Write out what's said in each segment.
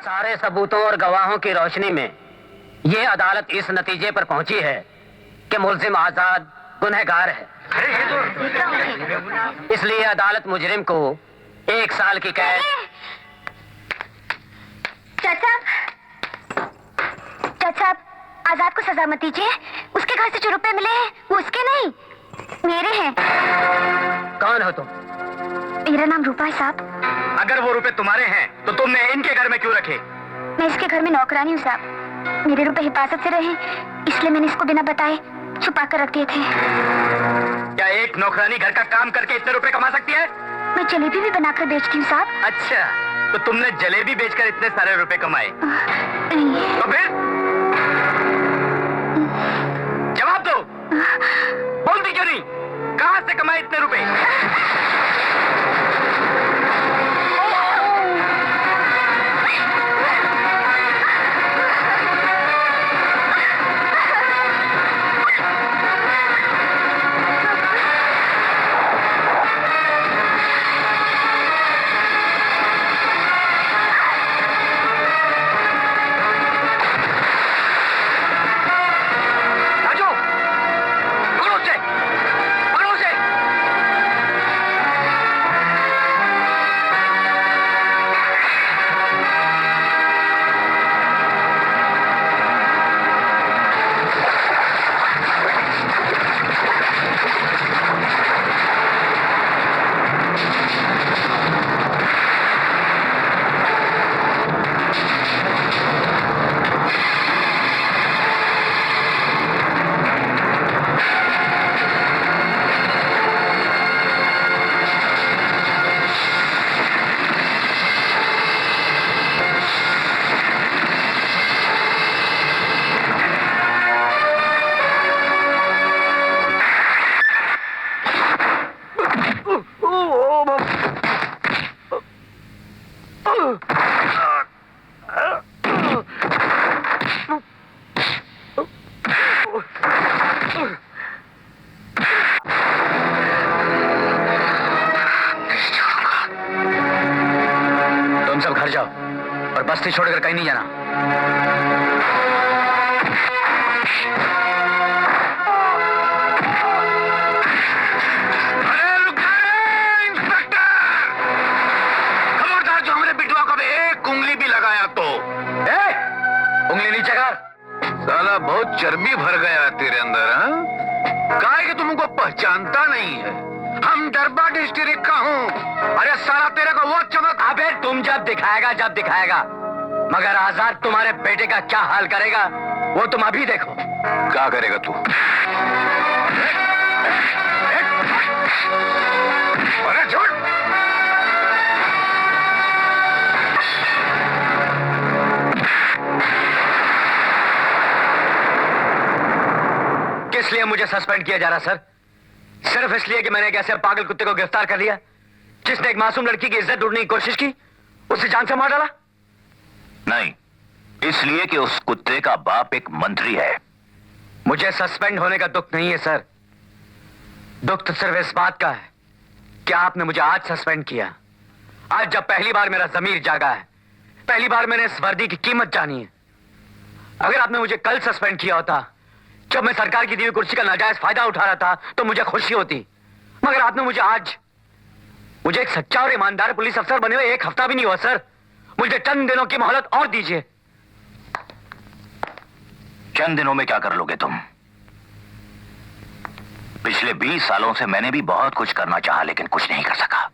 सारे सबूतों और गवाहों की रोशनी में ये अदालत इस नतीजे पर पहुंची है कि मुल्जिम आजाद गुनहगार है। इसलिए अदालत मुजरिम को 1 साल की कैद। चाचा, चाचा, आजाद को सजा मत दीजिए। उसके घर से जो रुपए मिले हैं वो उसके नहीं, मेरे हैं। कौन हो तुम? मेरा नाम रूपा है साहब। अगर वो रुपए तुम्हारे हैं तो तुमने इनके घर में क्यों रखे? मैं इसके घर में नौकरानी हूँ साहब। मेरे रुपए हिफाजत से रहे, इसलिए मैंने इसको बिना बताए छुपा कर रख दिए थे। क्या एक नौकरानी घर का काम करके इतने रुपए कमा सकती है? मैं जलेबी भी बनाकर बेचती हूँ साहब। अच्छा, तो तुमने जलेबी बेचकर इतने सारे रुपए कमाए? नहीं। तो फिर जवाब दो, बोलती क्यों नहीं? कहां से कमाए इतने रुपए? बस्ती छोड़कर कहीं नहीं जाना। अरे रुक जाए इंस्पेक्टर! खबरदार, जो हमारे बिटवा को एक उंगली भी लगाया तो उंगली नीचे कर। साला बहुत चर्बी भर गया तेरे अंदर, हाँ? काहे कि तुमको पहचानता नहीं है। हम दरबा डिस्ट्रिक्ट का हूँ। अरे साला तेरे को वो चमक। अबे तुम जब दिखाएगा, मगर आजाद तुम्हारे बेटे का क्या हाल करेगा वो तुम अभी देखो। क्या करेगा तू? अरे झूठ! किस लिए मुझे सस्पेंड किया जा रहा सर? सिर्फ इसलिए कि मैंने एक ऐसे पागल कुत्ते को गिरफ्तार कर लिया जिसने एक मासूम लड़की की इज्जत लूटने की कोशिश की, उसे जान से मार डाला? नहीं, इसलिए कि उस कुत्ते का बाप एक मंत्री है। मुझे सस्पेंड होने का दुख नहीं है सर। दुख तो सिर्फ इस बात का है कि आपने मुझे आज सस्पेंड किया। आज जब पहली बार मेरा जमीर जागा है, पहली बार मैंने इस वर्दी की कीमत जानी है। अगर आपने मुझे कल सस्पेंड किया होता, जब मैं सरकार की दी हुई कुर्सी का नाजायज फायदा उठा रहा था, तो मुझे खुशी होती। मगर आपने मुझे आज, मुझे एक सच्चा और ईमानदार पुलिस अफसर बने हुए 1 हफ्ता भी नहीं हुआ सर। मुझे चंद दिनों की मोहलत और दीजिए। चंद दिनों में क्या कर लोगे तुम? पिछले 20 सालों से मैंने भी बहुत कुछ करना चाहा, लेकिन कुछ नहीं कर सका।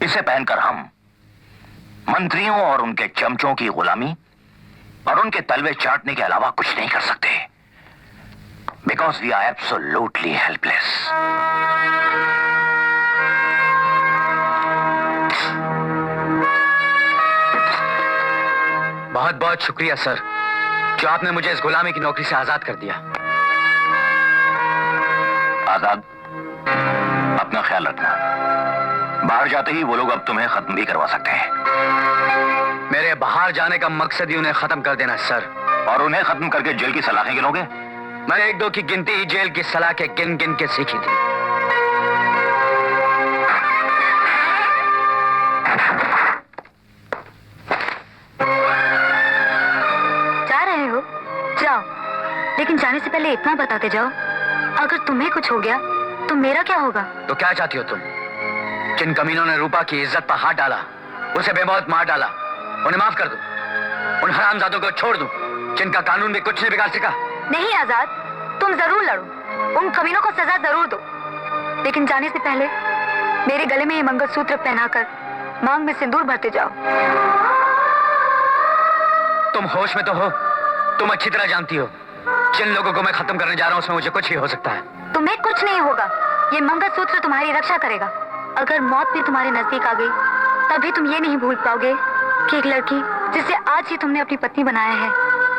इसे पहनकर हम मंत्रियों और उनके चमचों की गुलामी और उनके तलवे चाटने के अलावा कुछ नहीं कर सकते, because we are absolutely helpless. बहुत बहुत शुक्रिया सर, जो आपने मुझे इस गुलामी की नौकरी से आजाद कर दिया। आजाद, अपना ख्याल रखना। बाहर जाते ही वो लोग अब तुम्हें खत्म भी करवा सकते हैं। मेरे बाहर जाने का मकसद ही उन्हें खत्म कर देना सर। और उन्हें खत्म करके जेल की सलाखें गिनोगे? मैंने 1-2 की गिनती ही जेल की सलाखें गिन गिन के सीखी थी। लेकिन जाने से पहले इतना बताते जाओ, अगर तुम्हें कुछ हो गया तो मेरा क्या होगा? तो क्या चाहती हो तुम? जिन कमीनों ने रूपा की इज्जत पर हाथ डाला, उसे बेमौत मार डाला, उन्हें माफ कर दूं? उन हरामजादों को छोड़ दूं जिनका कानून भी कुछ नहीं बिगाड़ सका? नहीं आजाद, तुम जरूर लड़ो, उन कमीनों को सजा जरूर दो, लेकिन जाने से पहले मेरे गले में ये मंगलसूत्र पहनाकर मांग में सिंदूर भरते जाओ। तुम होश में तो हो? तुम अच्छी तरह जानती हो जिन लोगों को मैं खत्म करने जा रहा हूं उसमें मुझे कुछ ही हो सकता है। तुम्हें कुछ नहीं होगा, ये मंगलसूत्र तुम्हारी रक्षा करेगा। अगर मौत भी तुम्हारे नजदीक आ गई तब भी तुम ये नहीं भूल पाओगे कि एक लड़की जिसे आज ही तुमने अपनी पत्नी बनाया है,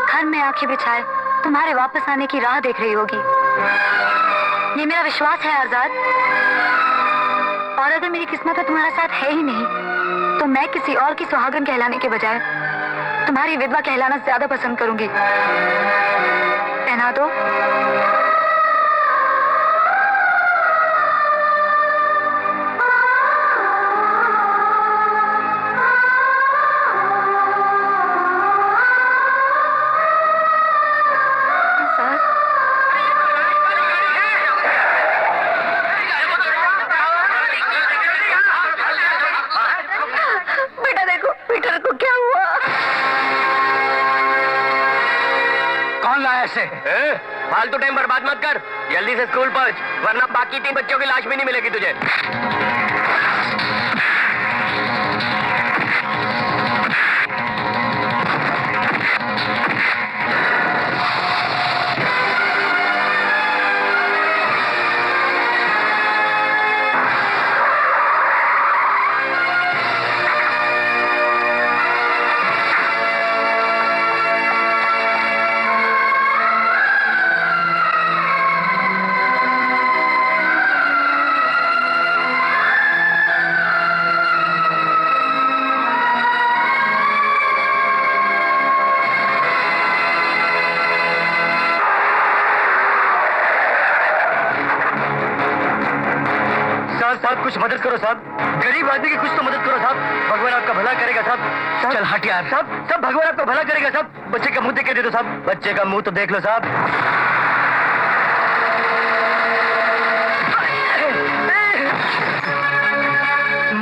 घर में आंखें बिछाए तुम्हारे वापस आने की राह देख रही होगी। ये मेरा विश्वास है आजाद। और अगर मेरी किस्मत में तुम्हारा साथ है ही नहीं तो मैं किसी और की सुहागन कहलाने के बजाय तुम्हारी विधवा कहलाना ज्यादा पसंद करूंगी। पहना दो। बेटा देखो, पीटर को क्या हुआ? कौन लाया इसे? फालतू टाइम बर्बाद मत कर, जल्दी से स्कूल पहुंच, वरना बाकी 3 बच्चों की लाश भी नहीं मिलेगी तुझे। साहब कुछ मदद करो साहब, गरीब आदमी की कुछ तो मदद करो साहब, भगवान आपका भला करेगा साहब। चल हट यार साहब, सब भगवान आपका भला करेगा साहब। बच्चे का मुंह देख के दे दो साहब, बच्चे का मुंह तो देख लो साहब।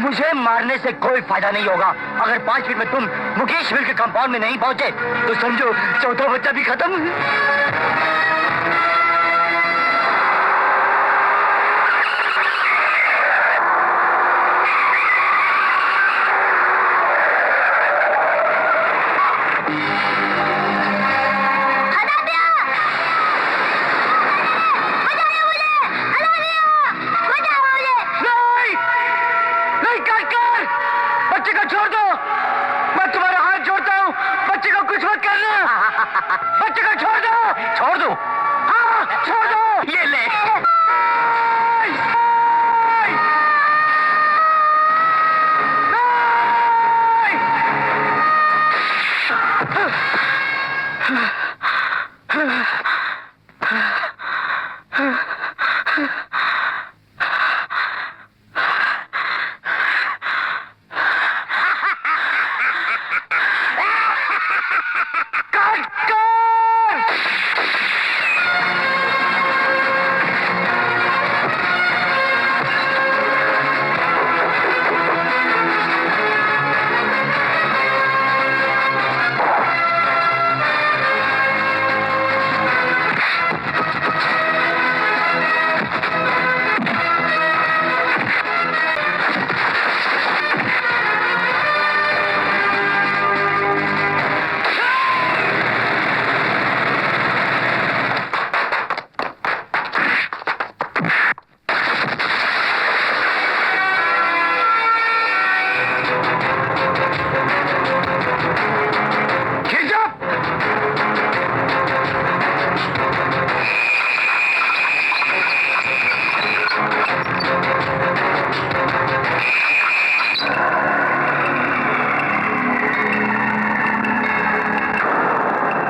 मुझे मारने से कोई फायदा नहीं होगा। अगर 5 मिनट में तुम मुकेश मिल के कंपाउंड में नहीं पहुंचे तो समझो चौथा बच्चा भी खत्म। छोड़ दो, मैं तुम्हारा हाथ जोड़ता हूँ, बच्चे को कुछ मत करना, बच्चे को छोड़ दो। छोड़ दो? हाँ छोड़ दो। ये ले।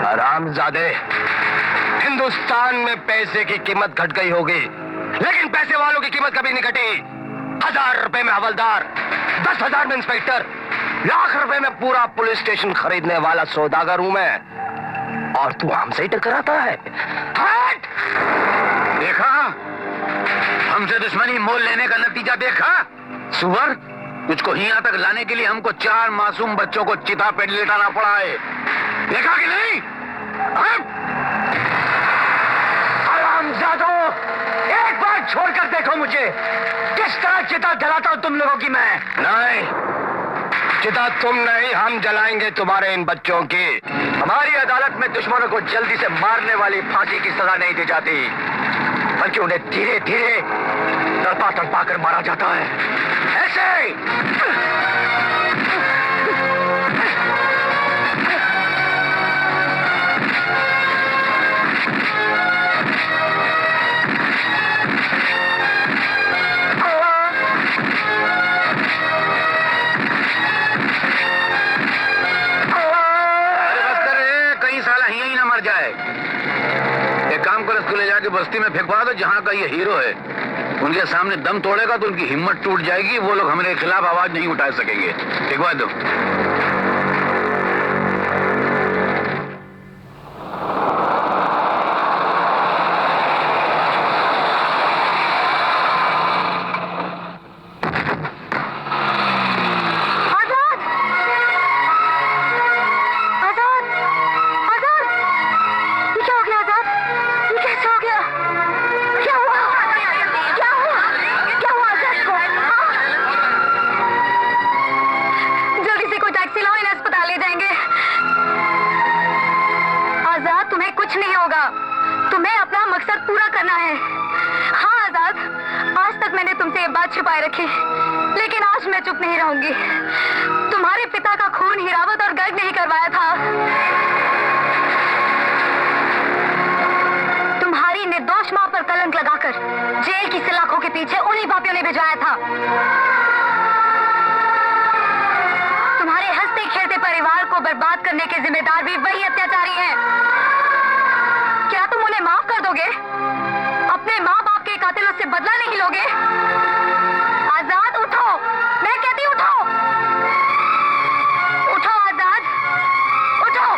हरामजादे, हिंदुस्तान में पैसे की कीमत घट गई होगी, लेकिन पैसे वालों की कीमत कभी नहीं घटी। 1000 रुपए में हवलदार, 10,000 में इंस्पेक्टर, लाख रुपए में पूरा पुलिस स्टेशन खरीदने वाला सौदागर हूं मैं। और तू हमसे ही टकराता है। हट! देखा, हमसे दुश्मनी मोल लेने का नतीजा देखा। सुअर, तुझको यहाँ तक लाने के लिए हमको 4 मासूम बच्चों को चिता पे लेटाना पड़ा है। देखा कि नहीं? हरामजादो, एक बार छोड़कर देखो मुझे, किस तरह चिता जलाता हूं तुम लोगों की मैं। नहीं, चिता तुम नहीं, हम जलाएंगे तुम्हारे इन बच्चों की। हमारी अदालत में दुश्मनों को जल्दी से मारने वाली फांसी की सजा नहीं दी जाती, बल्कि उन्हें धीरे धीरे तड़पा तड़पा कर मारा जाता है, ऐसे। ले जाके बस्ती में फेंकवा दो जहाँ का ये हीरो है। उनके सामने दम तोड़ेगा तो उनकी हिम्मत टूट जाएगी, वो लोग हमारे खिलाफ आवाज नहीं उठा सकेंगे। फेंकवा दो। तुम्हें अपना मकसद पूरा करना है। हाँ आजाद, आज तक मैंने तुमसे ये बात छुपाए रखी, लेकिन आज मैं चुप नहीं रहूंगी। तुम्हारे पिता का खून हिरावत और गर्ग नहीं करवाया था, तुम्हारी निर्दोष मां पर कलंक लगाकर जेल की सलाखों के पीछे उन्हीं पापियों ने भिजवाया था। तुम्हारे हंसते खेलते परिवार को बर्बाद करने के जिम्मेदार भी वही अत्याचारी हैं। क्या तुम उन्हें माफ कर दोगे? अपने माँ बाप के कातिलों से बदला नहीं लोगे? आजाद उठो, मैं कहती उठो, उठो आजाद, उठो।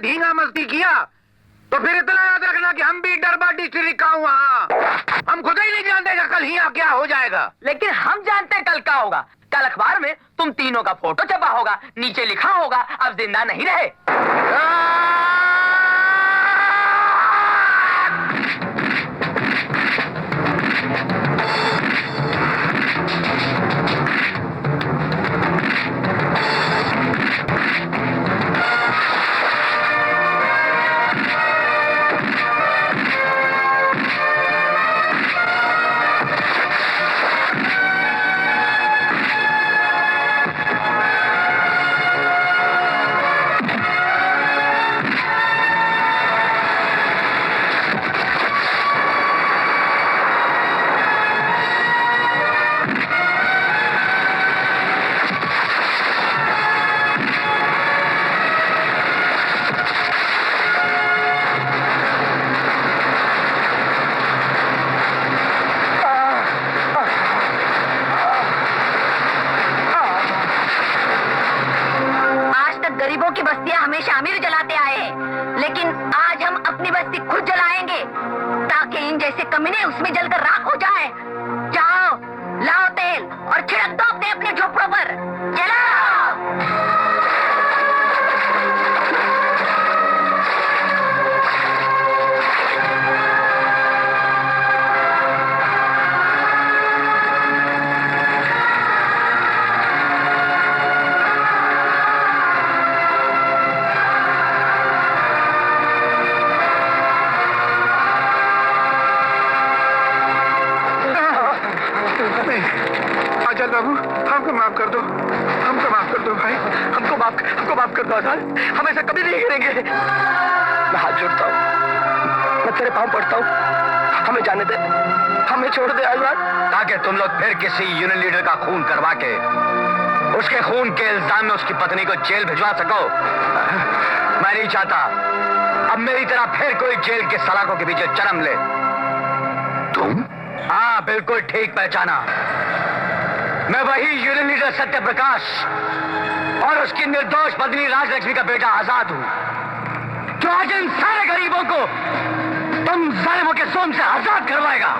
धींगा मस्ती किया तो फिर इतना याद रखना कि हम भी डरबा डिस्ट्रिक्ट का हूँ। हम खुद ही नहीं जानते कि कल यहाँ क्या हो जाएगा, लेकिन हम जानते हैं कल क्या होगा। कल अखबार में तुम तीनों का फोटो छपा होगा, नीचे लिखा होगा अब जिंदा नहीं रहे। अपनी बस्ती खुद जलाएंगे ताकि इन जैसे कमीने उसमें जलकर राख हो जाए। जाओ, लाओ तेल और छिड़क दो अपने अपने झोपड़ों पर। जलाओ। आजाद बाबू, हमको माफ कर दो, हमको माफ कर दो भाई, हमको माफ कर दो आजाद, हम ऐसा कभी नहीं करेंगे। मैं हाथ जोड़ता हूँ, मैं तेरे पाँव पड़ता हूँ, हमें जाने दे, हमें छोड़ दे आजाद। ताकि तुम लोग फिर किसी यूनियन लीडर का खून करवा के उसके खून के इल्जाम में उसकी पत्नी को जेल भिजवा सको। मैं नहीं चाहता अब मेरी तरह फिर कोई जेल के सलाखों के पीछे जन्म ले। तुम? हाँ, बिल्कुल ठीक पहचाना। मैं वही यूनियन लीडर सत्य प्रकाश और उसकी निर्दोष पत्नी राजलक्ष्मी का बेटा आजाद हूं, जो आज इन सारे गरीबों को तुम जालिमों के जुल्म से आजाद करवाएगा।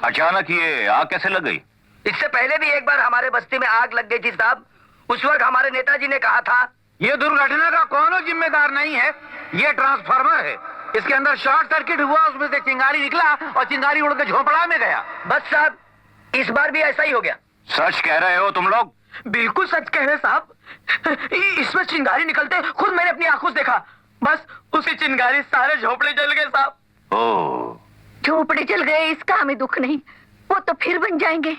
अचानक ये आग कैसे लग गई? इससे पहले भी एक बार हमारे बस्ती में आग लग गई थी साहब। उस वक्त हमारे नेताजी ने कहा था, ये दुर्घटना का कौन जिम्मेदार नहीं है, ये ट्रांसफार्मर है, इसके अंदर शॉर्ट सर्किट हुआ, उसमें से चिंगारी निकला और चिंगारी उड़ के झोपड़ा में गया। बस साहब, इस बार भी ऐसा ही हो गया। सच कह रहे हो तुम लोग? बिल्कुल सच कह रहे साहब, इसमें चिंगारी निकलते खुद मैंने अपनी आंखों से देखा। बस उसी चिंगारी सारे झोपड़े जल गए साहब। ओह, झोपड़े जल गए इसका हमें दुख नहीं, वो तो फिर बन जाएंगे,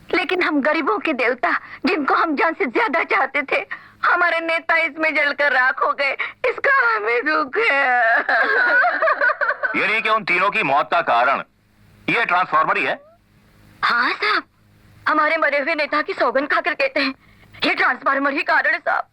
लेकिन हम गरीबों के देवता जिनको हम जान से ज्यादा चाहते थे, हमारे नेता इसमें जलकर राख हो गए, इसका हमें दुख है। ये नहीं कि उन तीनों की मौत का कारण ये ट्रांसफार्मर ही है? हाँ साहब, हमारे मरे हुए नेता की सौगंध खाकर कहते हैं ये ट्रांसफार्मर ही कारण है साहब।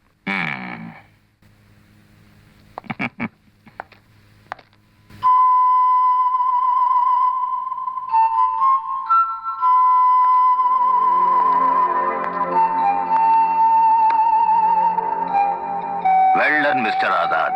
वेल डन मिस्टर आजाद।